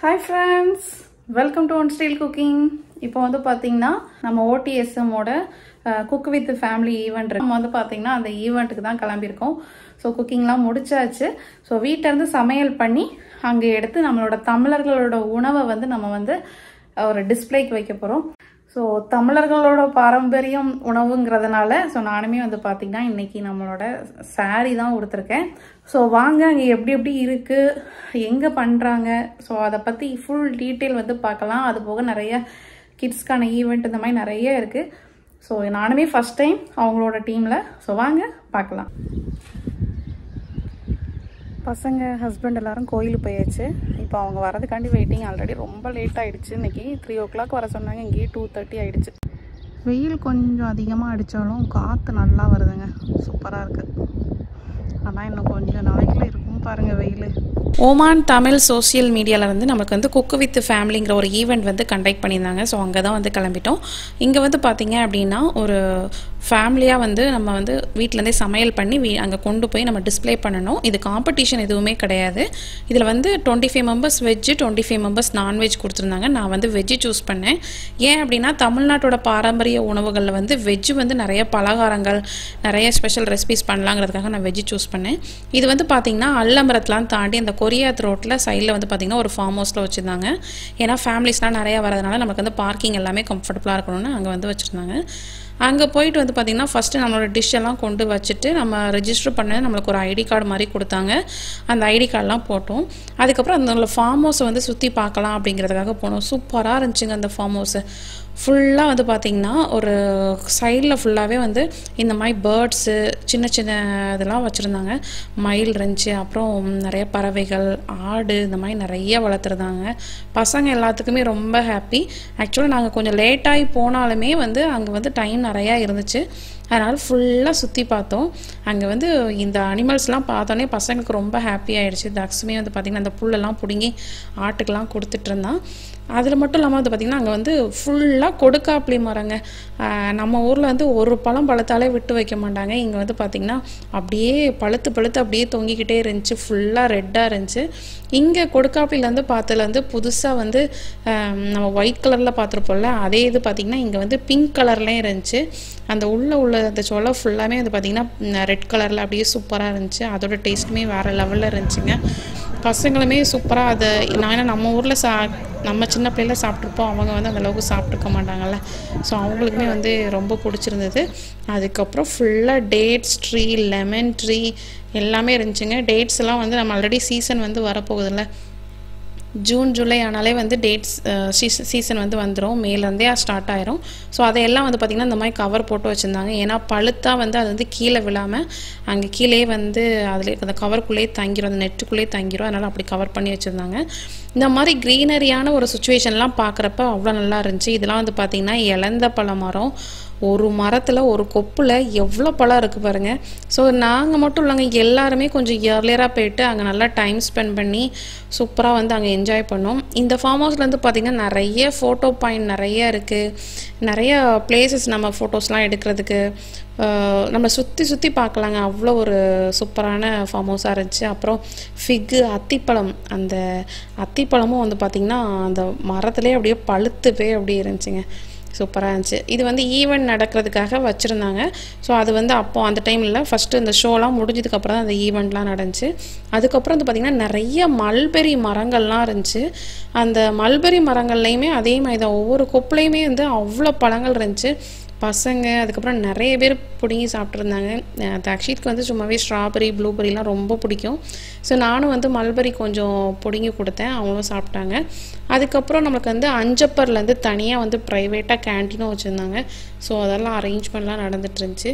Hi friends, welcome to One Style Cooking. இப்போ வந்து பாத்தீங்கன்னா நம்ம OTSM ஓட Cook with Family event நம்ம வந்து பாத்தீங்கன்னா அந்த ஈவென்ட்க்கு தான் கிளம்பி இருக்கோம். சோ குக்கிங்லாம் முடிச்சாச்சு. சோ வீட்ல இருந்து சமையல் பண்ணி அங்க எடுத்து நம்மளோட தமிழர்களோட உணவை வந்து நம்ம வந்து ஒரு டிஸ்ப்ளேக்கு வைக்க போறோம். சோ தமிழர்களோட பாரம்பரியம் உணவுங்கிறதுனால சோ நானுமே வந்து பாத்தீங்கன்னா இன்னைக்கு நம்மளோட saree தான் உடுத்திருக்கேன். சோ வாங்க அங்க எப்படி இருக்கு எங்க பண்றாங்க சோ அத பத்தி full detail வந்து பார்க்கலாம். அது போக நிறைய கிட்ஸ்கான ஈவென்ட் இந்த மாதிரி நிறைய இருக்கு. சோ நானுமே ஃபர்ஸ்ட் டைம் அவங்களோட டீம்ல சோ வாங்க பார்க்கலாம். பசங்க ஹஸ்பண்ட் எல்லாரும் கோயிலுக்கு போயாச்சு. இப்போ அவங்க வரதுக்காண்டி வெயிட்டிங். ஆல்ரெடி ரொம்ப லேட் ஆயிடுச்சு. இன்னைக்கு 3 o'clock வர சொன்னாங்க. இங்கேயே 2:30 ஆயிடுச்சு. வெயில் கொஞ்சம் அதிகமாக அடித்தாலும் காற்று நல்லா வருதுங்க. சூப்பராக இருக்குது. ஆனால் இன்னும் கொஞ்சம் நாளைக்குள்ள இருக்கும் பாருங்கள் வெயில். ஓமான் தமிழ் சோசியல் மீடியாவில் வந்து நமக்கு வந்து குக் வித் ஃபேமிலிங்கிற ஒரு ஈவெண்ட் வந்து கண்டக்ட் பண்ணியிருந்தாங்க. ஸோ அங்கே தான் வந்து கிளம்பிட்டோம். இங்கே வந்து பார்த்தீங்க அப்படின்னா ஒரு ஃபேமிலியாக வந்து நம்ம வந்து வீட்டிலேருந்தே சமையல் பண்ணி அங்கே கொண்டு போய் நம்ம டிஸ்பிளே பண்ணணும். இது காம்படிஷன் எதுவுமே கிடையாது. இதில் வந்து 25 மெம்பர்ஸ் வெஜ்ஜு 25 மெம்பர்ஸ் நான்வெஜ் கொடுத்துருந்தாங்க. நான் வந்து வெஜ்ஜு சூஸ் பண்ணேன். ஏன் அப்படின்னா தமிழ்நாட்டோட பாரம்பரிய உணவுகளில் வந்து வெஜ்ஜு வந்து நிறைய பலகாரங்கள் நிறைய ஸ்பெஷல் ரெசிபிஸ் பண்ணலாங்கிறதுக்காக நான் வெஜ்ஜு சூஸ் பண்ணேன். இது வந்து பார்த்திங்கன்னா அல்லமரத்தெலாம் தாண்டி அந்த கொரியாத் ரோட்டில் சைடில் வந்து பார்த்திங்கன்னா ஒரு ஃபார்ம் ஹவுஸில் வச்சுருந்தாங்க. ஏன்னா ஃபேமிலிஸ்லாம் நிறையா வரதுனால நமக்கு வந்து பார்க்கிங் எல்லாமே கம்ஃபர்டபுளாக இருக்கணும்னு அங்கே வந்து வச்சுருந்தாங்க. அங்கே போயிட்டு வந்து பார்த்திங்கன்னா ஃபஸ்ட்டு நம்மளோட டிஷ் எல்லாம் கொண்டு வச்சுட்டு நம்ம ரெஜிஸ்டர் பண்ண நம்மளுக்கு ஒரு ஐடி கார்டு மாதிரி கொடுத்தாங்க. அந்த ஐடி கார்டெலாம் போட்டோம். அதுக்கப்புறம் அந்த ஃபார்ம் ஹவுஸை வந்து சுற்றி பார்க்கலாம் அப்படிங்கிறதுக்காக போனோம். சூப்பராக இருந்துச்சுங்க அந்த ஃபார்ம் ஹவுஸு. ஃபுல்லாக வந்து பார்த்திங்கன்னா ஒரு சைடில் ஃபுல்லாகவே வந்து இந்த மாதிரி பேர்ட்ஸு சின்ன சின்ன இதெல்லாம் வச்சுருந்தாங்க. மயில் இருந்துச்சு. அப்புறம் நிறைய பறவைகள் ஆடு இந்த மாதிரி நிறைய வளர்த்துருந்தாங்க. பசங்க எல்லாத்துக்குமே ரொம்ப ஹாப்பி. ஆக்சுவலாக நாங்கள் கொஞ்சம் லேட்டாகி போனாலுமே வந்து அங்கே வந்து டைம் நிறையா இருந்துச்சு. அதனால் ஃபுல்லாக சுற்றி பார்த்தோம். அங்கே வந்து இந்த அனிமல்ஸ்லாம் பார்த்தோன்னே பசங்களுக்கு ரொம்ப ஹாப்பி ஆகிடுச்சு. தக்ஸுமே வந்து பார்த்திங்கன்னா அந்த புல்லெல்லாம் பிடுங்கி ஆட்டுக்கெலாம் கொடுத்துட்ருந்தான். அதில் மட்டும் இல்லாமல் வந்து பார்த்திங்கன்னா அங்கே வந்து ஃபுல்லாக கொடுக்காப்புளி மரங்க. நம்ம ஊரில் வந்து ஒரு பழம் பழுத்தாலே விட்டு வைக்க மாட்டாங்க. இங்கே வந்து பார்த்திங்கன்னா அப்படியே பழுத்து அப்படியே தொங்கிக்கிட்டே இருந்துச்சு. ஃபுல்லாக ரெட்டாக இருந்துச்சு. இங்கே கொடுக்காப்புளிலேருந்து பார்த்ததுலேருந்து புதுசாக வந்து நம்ம ஒயிட் கலரில் பார்த்துருப்போம்ல அதே இது பார்த்திங்கன்னா இங்கே வந்து பிங்க் கலர்லேயும் இருந்துச்சு. அந்த உள்ள அந்த சொலை ஃபுல்லாமே வந்து பார்த்திங்கன்னா ரெட் கலரில் அப்படியே சூப்பராக இருந்துச்சு. அதோட டேஸ்ட்டுமே வேறு லெவலில் இருந்துச்சுங்க. பசங்களுமே சூப்பராக அதை நான் நம்ம ஊரில் நம்ம சின்ன பிள்ளைல சாப்பிட்ருப்போம். அவங்க வந்து அந்தளவுக்கு சாப்பிட்ருக்க மாட்டாங்கல்ல. ஸோ அவங்களுக்குமே வந்து ரொம்ப பிடிச்சிருந்தது. அதுக்கப்புறம் ஃபுல்லாக டேட்ஸ் ட்ரீ லெமன் ட்ரீ எல்லாமே இருந்துச்சுங்க. டேட்ஸ் எல்லாம் வந்து நம்ம ஆல்ரெடி சீசன் வந்து வரப்போகுதுல்ல. ஜூன் ஜூலை ஆனாலே வந்து டேட்ஸ் சீசன் வந்து வந்துடும். மேலேருந்தே ஸ்டார்ட் ஆயிரும். ஸோ அதையெல்லாம் வந்து பார்த்திங்கன்னா இந்த மாதிரி கவர் போட்டு வச்சுருந்தாங்க. ஏன்னா பழுத்தா வந்து அது வந்து கீழே விழாமல் அங்கே கீழே வந்து அதில் அந்த கவருக்குள்ளேயே தங்கிடும், அந்த நெட்டுக்குள்ளேயே தங்கிடும். அதனால் அப்படி கவர் பண்ணி வச்சுருந்தாங்க. இந்த மாதிரி க்ரீனரியான ஒரு சுச்சுவேஷன்லாம் பார்க்குறப்ப அவ்வளோ நல்லா இருந்துச்சு. இதெல்லாம் வந்து பார்த்திங்கன்னா இலந்த பழ மரம். ஒரு மரத்தில் ஒரு கொப்பில் எவ்வளோ பழம் இருக்குது பாருங்கள். ஸோ நாங்கள் மட்டும் இல்லைங்க, எல்லாருமே கொஞ்சம் இயர்லியராக போயிட்டு அங்கே நல்லா டைம் ஸ்பெண்ட் பண்ணி சூப்பராக வந்து அங்கே என்ஜாய் பண்ணோம். இந்த ஃபார்ம் ஹவுஸில் வந்து பார்த்திங்கன்னா நிறைய ஃபோட்டோ பாயிண்ட் நிறைய இருக்குது. நிறைய பிளேசஸ் நம்ம ஃபோட்டோஸ்லாம் எடுக்கிறதுக்கு நம்ம சுற்றி பார்க்கலாங்க. அவ்வளோ ஒரு சூப்பரான ஃபார்ம் ஹவுஸாக இருந்துச்சு. அப்புறம் ஃபிக்கு அத்திப்பழம், அந்த அத்திப்பழமும் வந்து பார்த்திங்கன்னா அந்த மரத்துலேயே அப்படியே பழுத்து போய் அப்படியே இருந்துச்சுங்க. சூப்பராக இருந்துச்சு. இது வந்து ஈவெண்ட் நடக்கிறதுக்காக வச்சுருந்தாங்க. ஸோ அது வந்து அப்போது அந்த டைமில் ஃபஸ்ட்டு இந்த ஷோலாம் முடிஞ்சதுக்கப்புறம் தான் அந்த ஈவெண்ட்லாம் நடந்துச்சு. அதுக்கப்புறம் வந்து பார்த்திங்கன்னா நிறைய மல்பெரி மரங்கள்லாம் இருந்துச்சு. அந்த மல்பெரி மரங்கள்லையுமே அதே மாதிரி தான் ஒவ்வொரு கொப்புலையுமே வந்து அவ்வளோ பழங்கள் இருந்துச்சு. பசங்க அதுக்கப்புறம் நிறைய பேர் பிடிங்கி சாப்பிட்ருந்தாங்க. தக்ஷித்க்கு வந்து சும்மாவே ஸ்ட்ராபெரி ப்ளூபெரிலாம் ரொம்ப பிடிக்கும். ஸோ நானும் வந்து மல்பெரி கொஞ்சம் பிடுங்கி கொடுத்தேன். அவங்களும் சாப்பிட்டாங்க. அதுக்கப்புறம் நமக்கு வந்து அஞ்சப்பர்லேருந்து தனியாக வந்து ப்ரைவேட்டாக கேன்டீனும் வச்சுருந்தாங்க. ஸோ அதெல்லாம் அரேஞ்ச்மெண்ட்லாம் நடந்துட்டு இருந்துச்சு.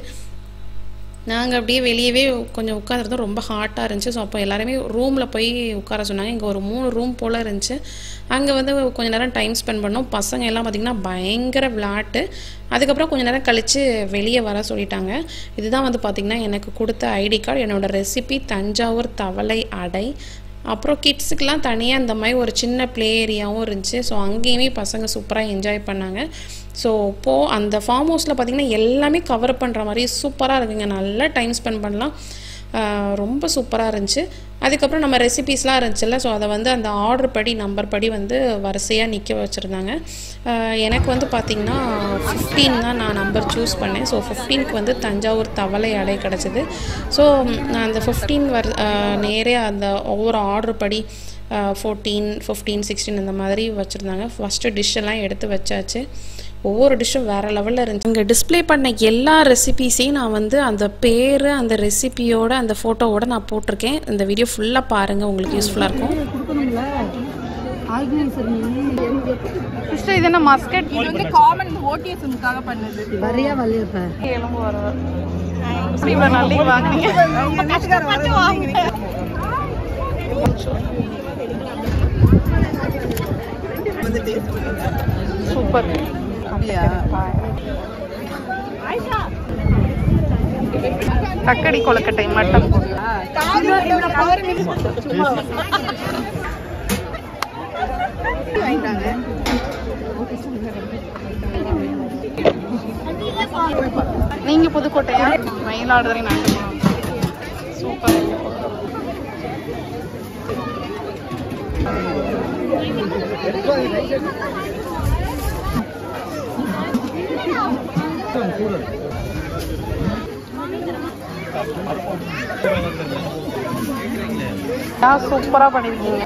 நாங்கள் அப்படியே வெளியவே கொஞ்சம் உட்காந்துருந்தோம். ரொம்ப ஹாட்டாக இருந்துச்சு. ஸோ அப்போ எல்லாருமே ரூமில் போய் உட்கார சொன்னாங்க. இங்கே ஒரு 3 ரூம் போல் இருந்துச்சு. அங்கே வந்து கொஞ்சம் நேரம் டைம் ஸ்பெண்ட் பண்ணோம். பசங்க எல்லாம் பார்த்திங்கன்னா பயங்கர விளையாட்டு. அதுக்கப்புறம் கொஞ்சம் நேரம் கழித்து வெளியே வர சொல்லிட்டாங்க. இதுதான் வந்து பார்த்திங்கன்னா எனக்கு கொடுத்த ஐடி கார்டு. என்னோடய ரெசிபி தஞ்சாவூர் தவளை அடை. அப்புறம் கிட்ஸுக்கெலாம் தனியாக இந்த மாதிரி ஒரு சின்ன ப்ளே ஏரியாவும் இருந்துச்சு. ஸோ அங்கேயுமே பசங்க சூப்பராக என்ஜாய் பண்ணாங்க. ஸோ இப்போது அந்த ஃபார்ம் ஹவுஸில் பார்த்திங்கன்னா எல்லாமே கவர் பண்ணுற மாதிரி சூப்பராக இருக்குங்க. நல்லா டைம் ஸ்பெண்ட் பண்ணலாம். ரொம்ப சூப்பராக இருந்துச்சு. அதுக்கப்புறம் நம்ம ரெசிபீஸ்லாம் இருந்துச்சுல்ல, ஸோ அதை வந்து அந்த ஆர்டர் படி நம்பர் படி வந்து வரிசையாக நிற்க வச்சுருந்தாங்க. எனக்கு வந்து பார்த்திங்கன்னா 15 தான் நான் நம்பர் சூஸ் பண்ணேன். ஸோ 15க்கு வந்து தஞ்சாவூர் தவளை அடை கிடச்சிது. ஸோ அந்த 15 நேரே அந்த ஒவ்வொரு ஆர்டர் படி 14, 15, 16 அந்த மாதிரி வச்சுருந்தாங்க. ஃபஸ்ட்டு டிஷ்ஷெல்லாம் எடுத்து வச்சாச்சு. ஒவ்வொரு டிஷ்ஷும் வேறு லெவலில் இருந்துச்சு. இங்கே டிஸ்பிளே பண்ண எல்லா ரெசிபீஸையும் நான் வந்து அந்த பேர், அந்த ரெசிபியோட, அந்த ஃபோட்டோவோட நான் போட்டிருக்கேன். இந்த வீடியோ ஃபுல்லாக பாருங்கள், உங்களுக்கு யூஸ்ஃபுல்லாக இருக்கும். சிஸ்டர் இது என்ன மஸ்கட்? இது வந்து காமன் ஓடிஎஸ்முக்காக பண்ணது. வரியா வலியப்ப எலும்பு வர இப்ப நல்லி வாங்குனீங்க. சூப்பர். தக்கடி கொழுக்கட்டை மட்டன் நீங்க புதுக்கோட்டையா? மயிலாடுதுறை நாட்டுமா? சூப்பர். சூப்பரா பண்ணிருக்கீங்க.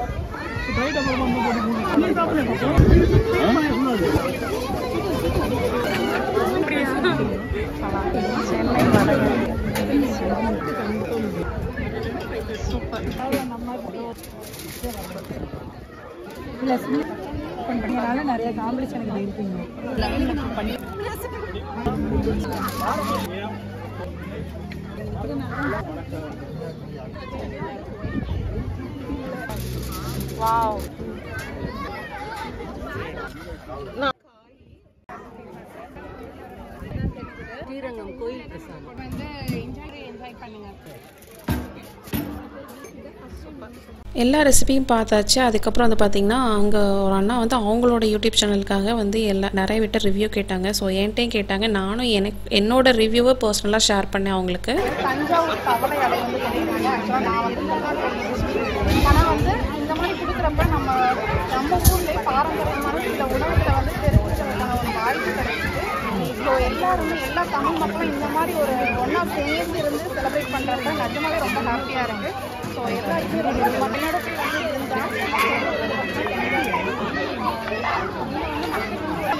நிறைய காம்படிஷன் இருக்கீங்க. வாவ். ஸ்ரீரங்கம் கோயில் பிரசாதம் வந்து என்ஜாய் பண்ணுங்க. எல்லா ரெசிபியும் பார்த்தாச்சு. அதுக்கப்புறம் வந்து பார்த்திங்கன்னா அங்கே ஒரு அண்ணா வந்து அவங்களோட யூடியூப் சேனலுக்காக வந்து நிறைய விட்ட ரிவ்யூ கேட்டாங்க. ஸோ என்கிட்டையும் கேட்டாங்க. நானும் என்னோட ரிவ்யூவை பர்சனலாக ஷேர் பண்ணேன் அவங்களுக்கு. தஞ்சாவூர் தவளை அடை வந்து பண்ணியிருக்காங்க. ஆக்சுவலாக நான் வந்து ஆனால் வந்து இந்த மாதிரி கொடுக்குறப்ப நம்ம ஊர்லேயே பாரம்பரியமான சில உணவுகளை வந்து தெரிஞ்சுக்கிறதுக்கான ஒரு வாய்ப்பு கிடைக்குது. ஸோ எல்லாருமே எல்லா தமிழ் மக்களும் இந்த மாதிரி ஒரு ஒன்றா சேர்ந்து இருந்து செலிப்ரேட் பண்ணுறப்ப நிஜமாவே ரொம்ப ஹாப்பியாக இருக்குது. ஸோ எல்லாருக்குமே ரொம்ப மகிழ்ச்சியோட இருந்தால்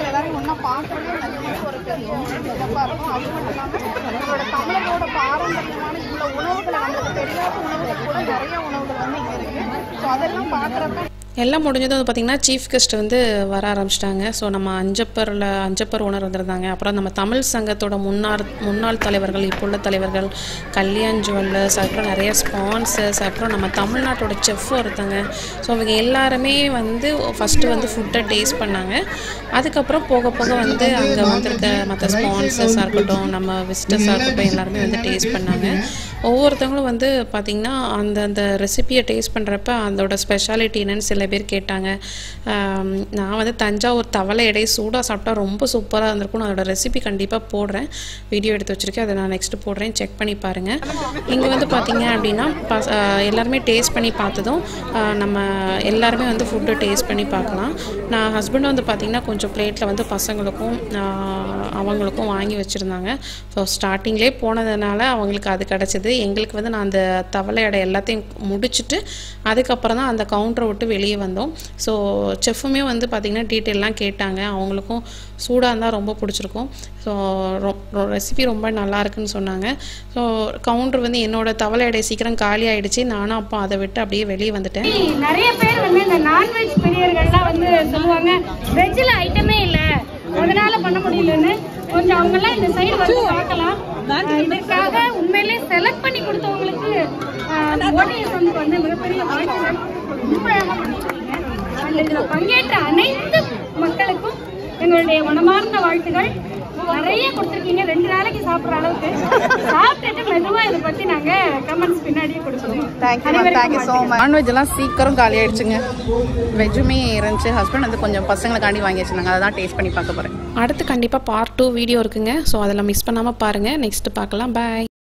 எல்லாரும் ஒன்றா பார்க்கறது நிஜமாவே ஒரு பெரிய சிறப்பாக இருக்கும். அது மட்டும் இல்லாமல் நம்மளோட தமிழரோட பாரம்பரியமான இவ்வளோ உணவுகளை நமக்கு தெரியாத உணவுகள் கூட நிறைய உணவுகள் வந்து இங்கே இருக்குது. ஸோ அதெல்லாம் பார்க்குறப்ப எல்லாம் முடிஞ்சதும் வந்து பார்த்திங்கன்னா சீஃப் கெஸ்ட் வந்து வர ஆரம்பிச்சிட்டாங்க. ஸோ நம்ம அஞ்சப்பர் ஓனர் வந்திருந்தாங்க. அப்புறம் நம்ம தமிழ் சங்கத்தோட முன்னாள் தலைவர்கள், இப்போ உள்ள தலைவர்கள், கல்யாண் ஜுவல்லர்ஸ், அப்புறம் நிறைய ஸ்பான்சர்ஸ், அப்புறம் நம்ம தமிழ்நாட்டோட செஃப் ஒருத்தாங்க. ஸோ அவங்க எல்லாருமே வந்து ஃபஸ்ட்டு வந்து ஃபுட்டை டேஸ்ட் பண்ணாங்க. அதுக்கப்புறம் போக போக வந்து அங்கே வந்திருக்க மற்ற ஸ்பான்சர்ஸாக இருக்கட்டும், நம்ம விசிட்டர்ஸாக இருக்கட்டும், எல்லாருமே வந்து டேஸ்ட் பண்ணாங்க. ஒவ்வொருத்தவங்களும் வந்து பார்த்திங்கன்னா அந்த ரெசிபியை டேஸ்ட் பண்ணுறப்ப அதோட ஸ்பெஷாலிட்டி என்னன்னு சில பேர் கேட்டாங்க. நான் வந்து தஞ்சாவூர் தவளை எடை சூடாக சாப்பிட்டா ரொம்ப சூப்பராக இருந்திருக்கும். அதோட ரெசிபி கண்டிப்பாக போடுறேன், வீடியோ எடுத்து வச்சுருக்கேன், அதை நான் நெக்ஸ்ட்டு போடுறேன், செக் பண்ணி பாருங்கள். இங்கே வந்து பார்த்திங்க அப்படின்னா எல்லாருமே டேஸ்ட் பண்ணி பார்த்ததும் நம்ம எல்லாருமே வந்து ஃபுட்டு டேஸ்ட் பண்ணி பார்க்கலாம். நான் ஹஸ்பண்ட் வந்து பார்த்திங்கன்னா கொஞ்சம் பிளேட்டில் வந்து பசங்களுக்கும் அவங்களுக்கும் வாங்கி வச்சுருந்தாங்க. ஸோ ஸ்டார்டிங்லேயே போனதுனால அவங்களுக்கு அது கிடச்சிது. எங்களுக்கு வந்து நான் அந்த தவளை எடை எல்லாத்தையும் முடிச்சுட்டு அதுக்கப்புறம் தான் அந்த கவுண்டரை விட்டு வெளியே வந்தோம். ஸோ செஃப்புமே வந்து பார்த்திங்கன்னா டீட்டெயிலெலாம் கேட்டாங்க. அவங்களுக்கும் சூடாக இருந்தால் ரொம்ப பிடிச்சிருக்கும். ஸோ ரெசிபி ரொம்ப நல்லா இருக்குன்னு சொன்னாங்க. ஸோ கவுண்டர் வந்து என்னோட தவளை எடை சீக்கிரம் காலி ஆகிடுச்சு. நானும் அப்போ அதை விட்டு அப்படியே வெளியே வந்துட்டேன். நிறைய பேர் வந்து இந்த நான்வெஜ் பிரியர்கள்லாம் வந்து சொல்லுவாங்க வெஜ்ஜில் ஐட்டமே இல்லை அதனால பண்ண முடியலன்னு. கொஞ்சம் அவங்கெல்லாம் இந்த சைடு வந்து பார்க்கலாம். இதற்காக உண்மையிலே செலக்ட் பண்ணி கொடுத்தவங்களுக்கு வந்து மிகப்பெரிய வாழ்த்துக்கள். ரொம்ப அழகாக பண்ணிருக்கீங்க. அந்த இதில் பங்கேற்ற அனைத்து மக்களுக்கும் எங்களுடைய மனமார்ந்த வாழ்த்துக்கள். நிறைய கொடுத்துருக்கீங்க. 2 நாளைக்கு சாப்பிட்ற அளவுக்கு சாப்பிட்டுட்டு மெதுவாக இதை பற்றி நாங்கள் கமெண்ட்ஸ் பின்னாடியே கொடுக்குறோம். Thank you so much. நான்வெஜ் எல்லாம் சீக்கிரம் காலி ஆயிடுச்சுங்க. வெஜ்ஜுமே இருந்துச்சு. ஹஸ்பண்ட் வந்து கொஞ்சம் பசங்களுக்காண்டி வாங்கி வச்சுருந்தாங்க. அதை தான் டேஸ்ட் பண்ணி பார்க்க போகிறேன். அடுத்து கண்டிப்பாக பார்ட் 2 வீடியோ இருக்குங்க. ஸோ அதெல்லாம் மிஸ் பண்ணாமல் பாருங்கள். நெக்ஸ்ட்டு பார்க்கலாம். பாய்.